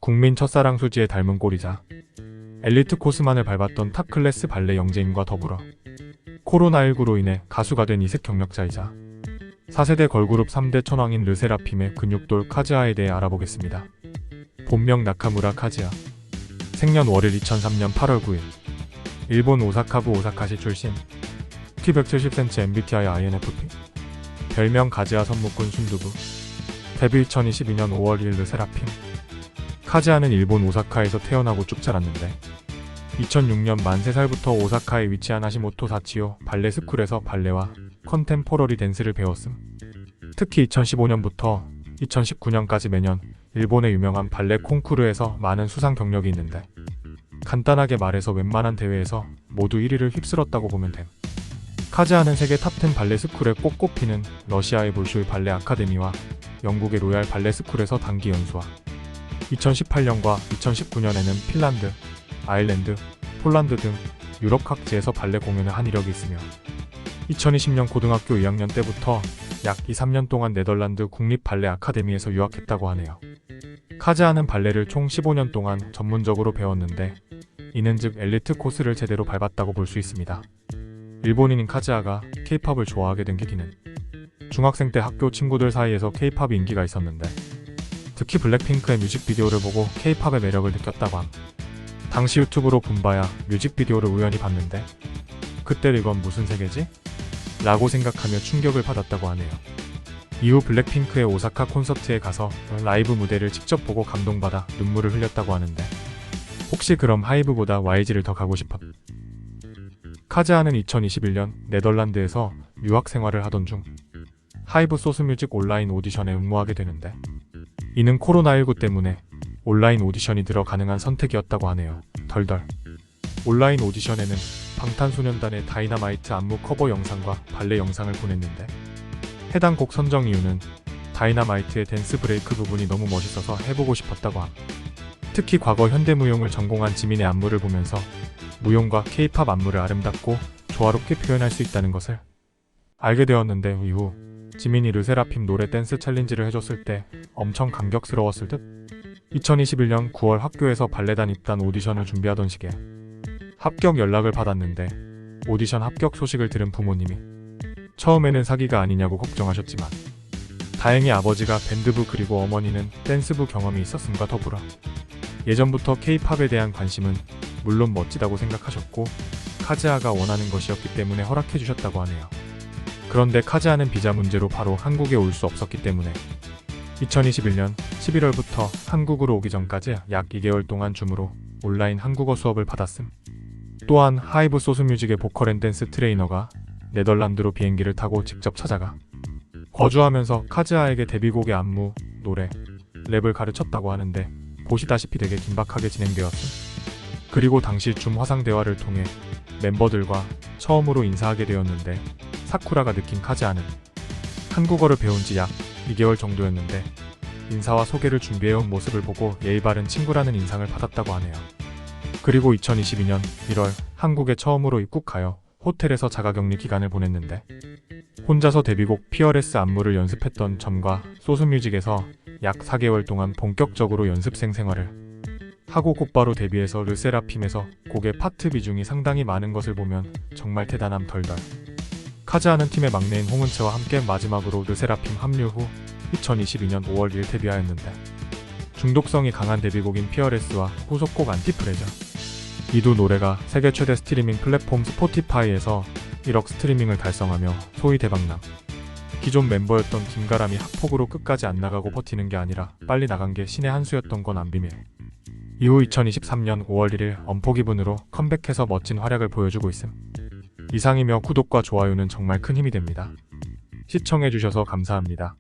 국민 첫사랑 수지에 닮은 꼴이자 엘리트 코스만을 밟았던 탑클래스 발레 영재임과 더불어 코로나19로 인해 가수가 된 이색 경력자이자 4세대 걸그룹 3대 천왕인 르세라핌의 근육돌 카즈아에 대해 알아보겠습니다. 본명 나카무라 카즈아. 생년 월일 2003년 8월 9일. 일본 오사카부 오사카시 출신. 키 170cm MBTI INFP. 별명 가즈아 선무꾼 순두부. 데뷔 2022년 5월 1일 르세라핌. 카즈아는 일본 오사카에서 태어나고 쭉 자랐는데 2006년 만 3살부터 오사카에 위치한 하시모토 사치오 발레 스쿨에서 발레와 컨템포러리 댄스를 배웠음. 특히 2015년부터 2019년까지 매년 일본의 유명한 발레 콩쿠르에서 많은 수상 경력이 있는데 간단하게 말해서 웬만한 대회에서 모두 1위를 휩쓸었다고 보면 됨. 카즈아는 세계 탑10 발레 스쿨에 꼭 꼽히는 러시아의 볼쇼이 발레 아카데미와 영국의 로얄 발레 스쿨에서 단기 연수와 2018년과 2019년에는 핀란드, 아일랜드, 폴란드 등 유럽 각지에서 발레 공연을 한 이력이 있으며 2020년 고등학교 2학년 때부터 약 2-3년 동안 네덜란드 국립 발레 아카데미에서 유학했다고 하네요. 카즈아는 발레를 총 15년 동안 전문적으로 배웠는데 이는 즉 엘리트 코스를 제대로 밟았다고 볼 수 있습니다. 일본인인 카즈아가 K-팝을 좋아하게 된 계기는 중학생 때 학교 친구들 사이에서 K-팝이 인기가 있었는데 특히 블랙핑크의 뮤직비디오를 보고 K-팝의 매력을 느꼈다고 함. 당시 유튜브로 붐바야 뮤직비디오를 우연히 봤는데 그때 이건 무슨 세계지? 라고 생각하며 충격을 받았다고 하네요. 이후 블랙핑크의 오사카 콘서트에 가서 라이브 무대를 직접 보고 감동받아 눈물을 흘렸다고 하는데 혹시 그럼 하이브보다 YG를 더 가고 싶어? 카즈아는 2021년 네덜란드에서 유학 생활을 하던 중 하이브 소스뮤직 온라인 오디션에 응모하게 되는데 이는 코로나19 때문에 온라인 오디션이 들어 가능한 선택이었다고 하네요. 덜덜. 온라인 오디션에는 방탄소년단의 다이너마이트 안무 커버 영상과 발레 영상을 보냈는데 해당 곡 선정 이유는 다이너마이트의 댄스 브레이크 부분이 너무 멋있어서 해보고 싶었다고 함. 특히 과거 현대무용을 전공한 지민의 안무를 보면서 무용과 K-팝 안무를 아름답고 조화롭게 표현할 수 있다는 것을 알게 되었는데 이후 지민이 르세라핌 노래 댄스 챌린지를 해줬을 때 엄청 감격스러웠을 듯? 2021년 9월 학교에서 발레단 입단 오디션을 준비하던 시기에 합격 연락을 받았는데 오디션 합격 소식을 들은 부모님이 처음에는 사기가 아니냐고 걱정하셨지만 다행히 아버지가 밴드부 그리고 어머니는 댄스부 경험이 있었음과 더불어 예전부터 K-팝에 대한 관심은 물론 멋지다고 생각하셨고 카즈아가 원하는 것이었기 때문에 허락해 주셨다고 하네요. 그런데 카즈아는 비자 문제로 바로 한국에 올 수 없었기 때문에 2021년 11월부터 한국으로 오기 전까지 약 2개월 동안 줌으로 온라인 한국어 수업을 받았음. 또한 하이브 소스뮤직의 보컬 앤 댄스 트레이너가 네덜란드로 비행기를 타고 직접 찾아가 거주하면서 카즈아에게 데뷔곡의 안무, 노래, 랩을 가르쳤다고 하는데 보시다시피 되게 긴박하게 진행되었음. 그리고 당시 줌 화상 대화를 통해 멤버들과 처음으로 인사하게 되었는데 사쿠라가 느낀 카즈아는 한국어를 배운 지 약 2개월 정도였는데 인사와 소개를 준비해온 모습을 보고 예의 바른 친구라는 인상을 받았다고 하네요. 그리고 2022년 1월 한국에 처음으로 입국하여 호텔에서 자가격리 기간을 보냈는데 혼자서 데뷔곡 피어레스 안무를 연습했던 점과 소스뮤직에서 약 4개월 동안 본격적으로 연습생 생활을 하고 곧바로 데뷔해서 르세라핌에서 곡의 파트 비중이 상당히 많은 것을 보면 정말 대단함 덜덜. 카즈아는 팀의 막내인 홍은채와 함께 마지막으로 르세라핌 합류 후 2022년 5월 1일 데뷔하였는데 중독성이 강한 데뷔곡인 피어레스와 후속곡 안티프레저 이 두 노래가 세계 최대 스트리밍 플랫폼 스포티파이에서 1억 스트리밍을 달성하며 소위 대박남. 기존 멤버였던 김가람이 학폭으로 끝까지 안 나가고 버티는 게 아니라 빨리 나간 게 신의 한 수였던 건 안 비밀. 이후 2023년 5월 1일 엄포 기분으로 컴백해서 멋진 활약을 보여주고 있음. 이상이며 구독과 좋아요는 정말 큰 힘이 됩니다. 시청해주셔서 감사합니다.